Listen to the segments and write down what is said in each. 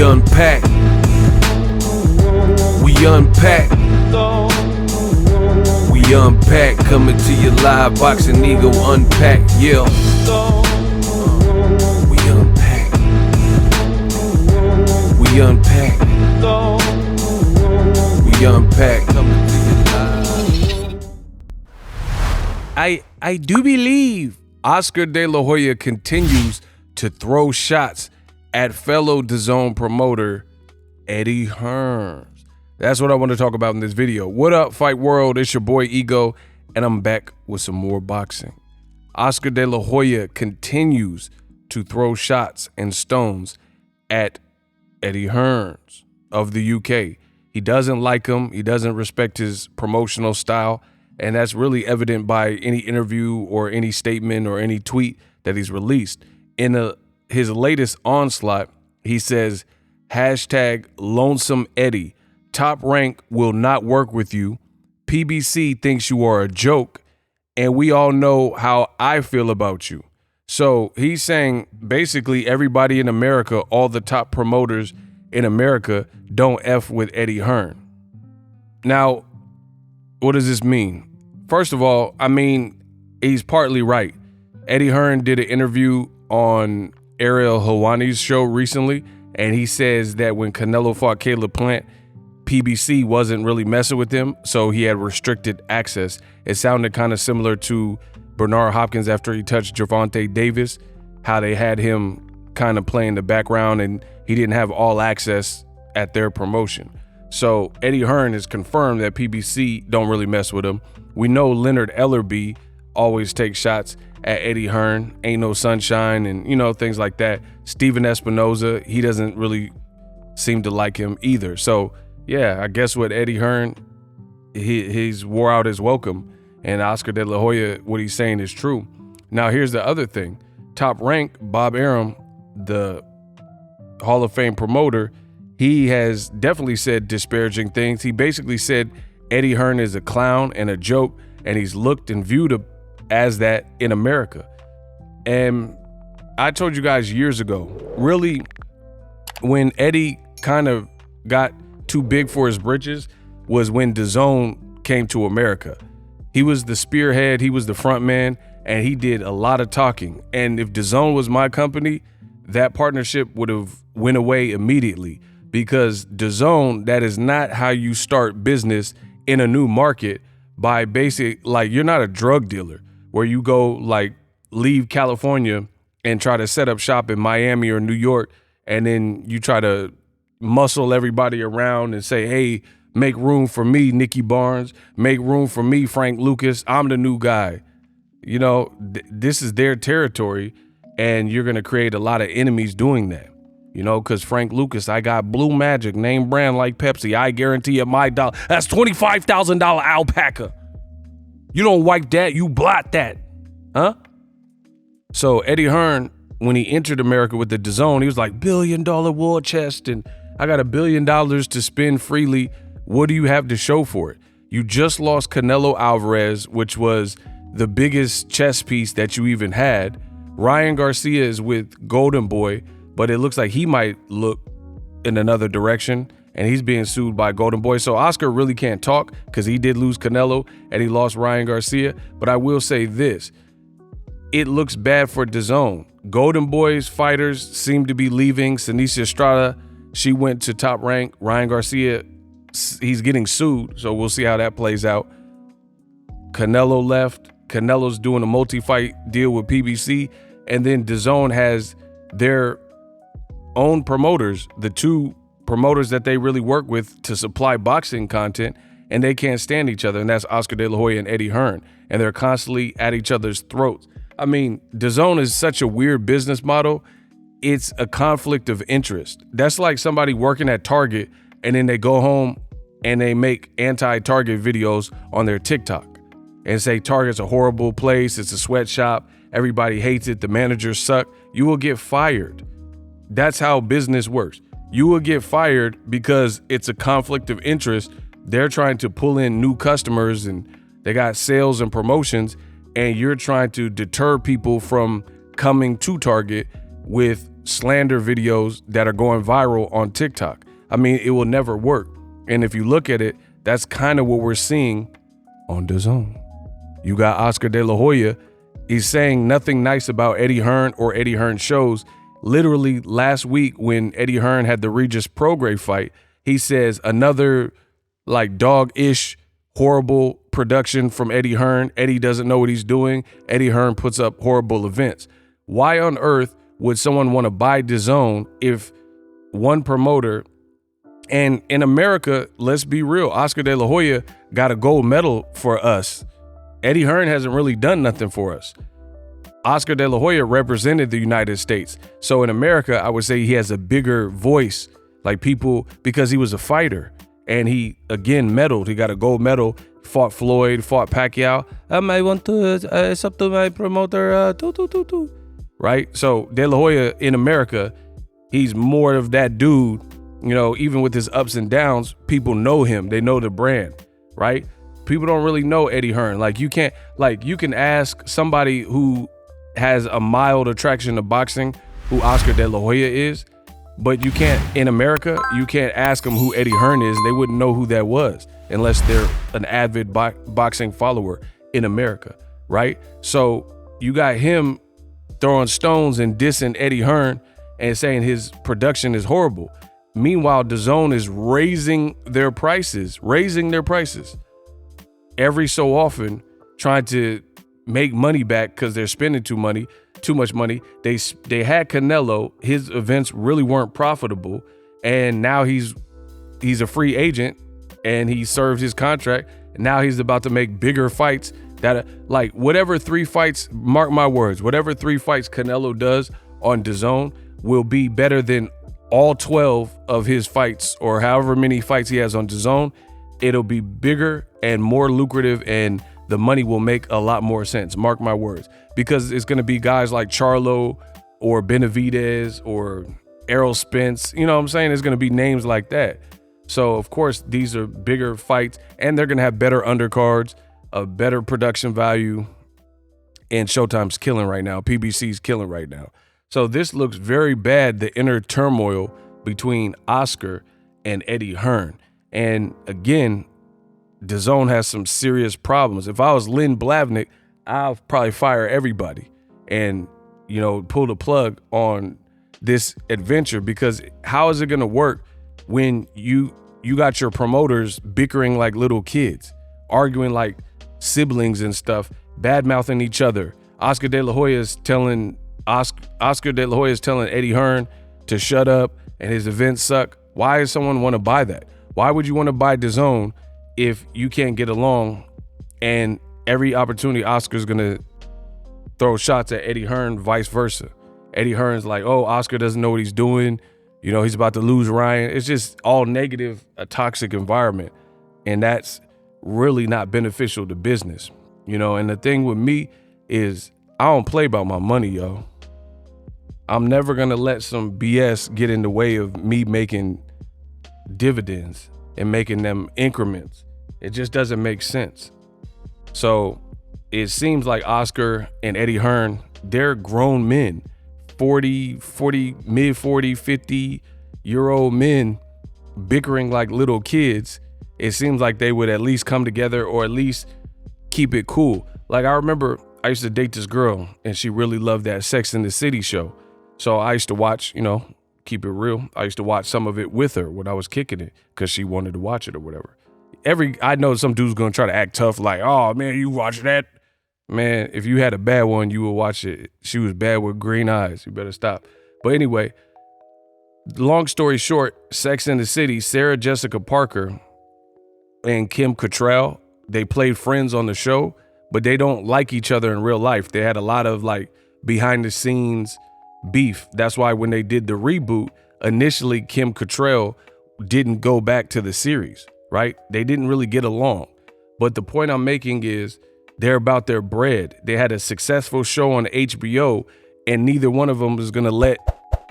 unpack. We unpack. We unpack. Coming to you live, Boxingego unpack. Yeah. We unpack. We unpack. We unpack. Coming to you live. I do believe Oscar De La Hoya continues to throw shots at fellow Dazn promoter Eddie Hearn. That's what I want to talk about in this video. What up, Fight World? It's your boy Ego, and I'm back with some more boxing. Oscar De La Hoya continues to throw shots and stones at Eddie Hearn of the UK. He doesn't like him. He doesn't respect his promotional style, and that's really evident by any interview or any statement or any tweet that he's released. In his latest onslaught, he says, #Lonesome Eddie. Top Rank will not work with you. PBC thinks you are a joke, and we all know how I feel about you. So he's saying basically everybody in America, all the top promoters in America, don't F with Eddie Hearn. Now, what does this mean? First of all, I mean, he's partly right. Eddie Hearn did an interview on Ariel Helwani's show recently, and he says that when Canelo fought Caleb Plant, PBC wasn't really messing with him, so he had restricted access. It sounded kind of similar to Bernard Hopkins after he touched Gervonta Davis, how they had him kind of play in the background and he didn't have all access at their promotion. So Eddie Hearn has confirmed that PBC don't really mess with him. We know Leonard Ellerby always takes shots at Eddie Hearn, Ain't No Sunshine, and, you know, things like that. Steven Espinoza, he doesn't really seem to like him either. So, yeah, I guess what Eddie Hearn, he's wore out his welcome. And Oscar De La Hoya, what he's saying is true. Now, here's the other thing. Top Rank, Bob Arum, the Hall of Fame promoter, he has definitely said disparaging things. He basically said Eddie Hearn is a clown and a joke, and he's looked and viewed as that in America. And I told you guys years ago, really, when Eddie kind of got too big for his britches was when Dazn came to America. He was the spearhead, he was the front man, and he did a lot of talking. And if Dazn was my company, that partnership would have went away immediately, because Dazn, that is not how you start business in a new market. By basic, like, you're not a drug dealer where you go like leave California and try to set up shop in Miami or New York, and then you try to muscle everybody around and say, hey, make room for me, Nicky Barnes, make room for me, Frank Lucas, I'm the new guy. You know, this is their territory, and you're gonna create a lot of enemies doing that. You know, because Frank Lucas, I got Blue Magic, name brand like Pepsi. I guarantee you my dollar. That's $25,000 alpaca. You don't wipe that, you blot that. Huh? So Eddie Hearn, when he entered America with the Dazn, he was like, $1 billion war chest, and I got $1 billion to spend freely. What do you have to show for it? You just lost Canelo Alvarez, which was the biggest chess piece that you even had. Ryan Garcia is with Golden Boy, but it looks like he might look in another direction, and he's being sued by Golden Boy. So Oscar really can't talk because he did lose Canelo and he lost Ryan Garcia. But I will say this, it looks bad for Dazn. Golden Boy's fighters seem to be leaving. Senicia Estrada, she went to Top Rank. Ryan Garcia, he's getting sued, so we'll see how that plays out. Canelo left. Canelo's doing a multi-fight deal with PBC, and then Dazn has their own promoters, the two promoters that they really work with to supply boxing content, and they can't stand each other, and that's Oscar De La Hoya and Eddie Hearn, and they're constantly at each other's throats. I mean, Dazn is such a weird business model. It's a conflict of interest. That's like somebody working at Target, and then they go home and they make anti-Target videos on their TikTok and say Target's a horrible place, it's a sweatshop, everybody hates it, the managers suck. You will get fired. That's how business works. You will get fired because it's a conflict of interest. They're trying to pull in new customers and they got sales and promotions, and you're trying to deter people from coming to Target with slander videos that are going viral on TikTok. I mean, it will never work. And if you look at it, that's kind of what we're seeing on Dazn. You got Oscar De La Hoya. He's saying nothing nice about Eddie Hearn or Eddie Hearn shows. Literally last week when Eddie Hearn had the Regis Prograis fight, he says another like dog-ish horrible production from Eddie Hearn. Eddie doesn't know what he's doing. Eddie Hearn puts up horrible events. Why on earth would someone want to buy Dazn if one promoter, and in America, let's be real, Oscar De La Hoya got a gold medal for us. Eddie Hearn hasn't really done nothing for us. Oscar De La Hoya represented the United States. So in America, I would say he has a bigger voice, like people, because he was a fighter and he, again, medaled. He got a gold medal, fought Floyd, fought Pacquiao. I want to, it's up to my promoter, right? So De La Hoya in America, he's more of that dude, you know, even with his ups and downs, people know him. They know the brand, right? People don't really know Eddie Hearn. Like you can ask somebody who has a mild attraction to boxing who Oscar De La Hoya is, but you can't, in America, you can't ask them who Eddie Hearn is. They wouldn't know who that was unless they're an avid boxing follower in America, right? So you got him throwing stones and dissing Eddie Hearn and saying his production is horrible. Meanwhile, Dazn is raising their prices every so often, trying to make money back because they're spending too much money. They had Canelo. His events really weren't profitable, and now he's a free agent and he served his contract. And now he's about to make bigger fights that like whatever 3 fights, mark my words, whatever 3 fights Canelo does on Dazn will be better than all 12 of his fights or however many fights he has on Dazn. It'll be bigger and more lucrative, and the money will make a lot more sense. Mark my words, because it's going to be guys like Charlo or Benavidez or Errol Spence. You know what I'm saying? It's going to be names like that. So, of course, these are bigger fights, and they're going to have better undercards, a better production value, and Showtime's killing right now. PBC's killing right now. So this looks very bad, the inner turmoil between Oscar and Eddie Hearn. And again, Dazn has some serious problems. If I was Lynn Blavnik, I'll probably fire everybody and, you know, pull the plug on this adventure, because how is it going to work when you got your promoters bickering like little kids, arguing like siblings and stuff, bad-mouthing each other? Oscar De La Hoya is telling Eddie Hearn to shut up and his events suck. Why does someone want to buy that? Why would you want to buy Dazn if you can't get along, and every opportunity Oscar's going to throw shots at Eddie Hearn, vice versa? Eddie Hearn's like, oh, Oscar doesn't know what he's doing. You know, he's about to lose Ryan. It's just all negative, a toxic environment. And that's really not beneficial to business, you know? And the thing with me is I don't play about my money, yo. I'm never going to let some BS get in the way of me making dividends and making them increments. It just doesn't make sense. So it seems like Oscar and Eddie Hearn, they're grown men, 40, mid 40, 50-year-old men bickering like little kids. It seems like they would at least come together or at least keep it cool. Like I remember I used to date this girl and she really loved that Sex and the City show. So I used to watch, you know, keep it real, I used to watch some of it with her when I was kicking it because she wanted to watch it or whatever. I know some dude's gonna try to act tough like, oh man, you watch that? Man, if you had a bad one, you would watch it. She was bad with green eyes. You better stop. But anyway, long story short, Sex and the City, Sarah Jessica Parker and Kim Cattrall, they played friends on the show, but they don't like each other in real life. They had a lot of like behind the scenes beef. That's why when they did the reboot, initially Kim Cattrall didn't go back to the series, right? They didn't really get along. But the point I'm making is they're about their bread. They had a successful show on HBO, and neither one of them is going to let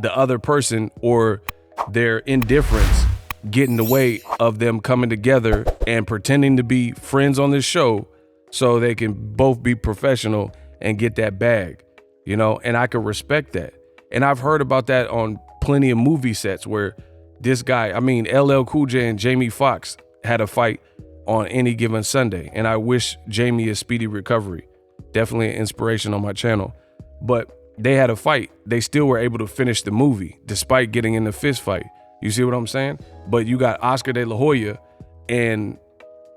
the other person or their indifference get in the way of them coming together and pretending to be friends on this show so they can both be professional and get that bag, you know? And I can respect that. And I've heard about that on plenty of movie sets where this guy, I mean, LL Cool J and Jamie Foxx had a fight on Any Given Sunday. And I wish Jamie a speedy recovery. Definitely an inspiration on my channel. But they had a fight. They still were able to finish the movie despite getting in a fist fight. You see what I'm saying? But you got Oscar De La Hoya and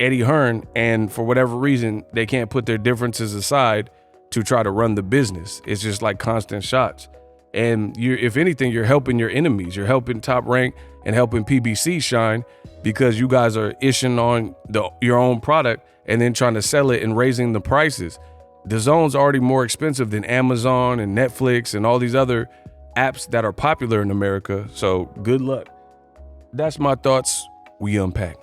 Eddie Hearn, and for whatever reason, they can't put their differences aside to try to run the business. It's just like constant shots. And if anything, you're helping your enemies. You're helping Top Rank and helping PBC shine because you guys are ishing on your own product and then trying to sell it and raising the prices. Dazn's already more expensive than Amazon and Netflix and all these other apps that are popular in America. So good luck. That's my thoughts. We unpack.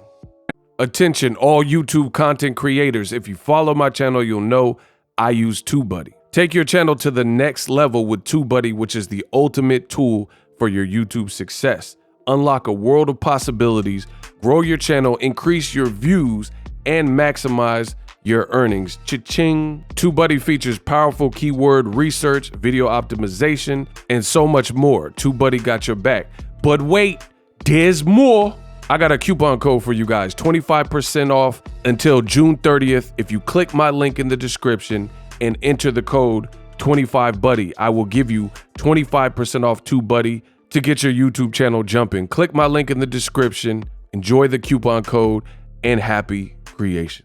Attention, all YouTube content creators. If you follow my channel, you'll know I use TubeBuddy. Take your channel to the next level with TubeBuddy, which is the ultimate tool for your YouTube success. Unlock a world of possibilities, grow your channel, increase your views, and maximize your earnings. Cha-ching. TubeBuddy features powerful keyword research, video optimization, and so much more. TubeBuddy got your back. But wait, there's more. I got a coupon code for you guys, 25% off until June 30th. If you click my link in the description and enter the code 25buddy, I will give you 25% off TubeBuddy to get your YouTube channel jumping. Click my link in the description, enjoy the coupon code, and happy creation.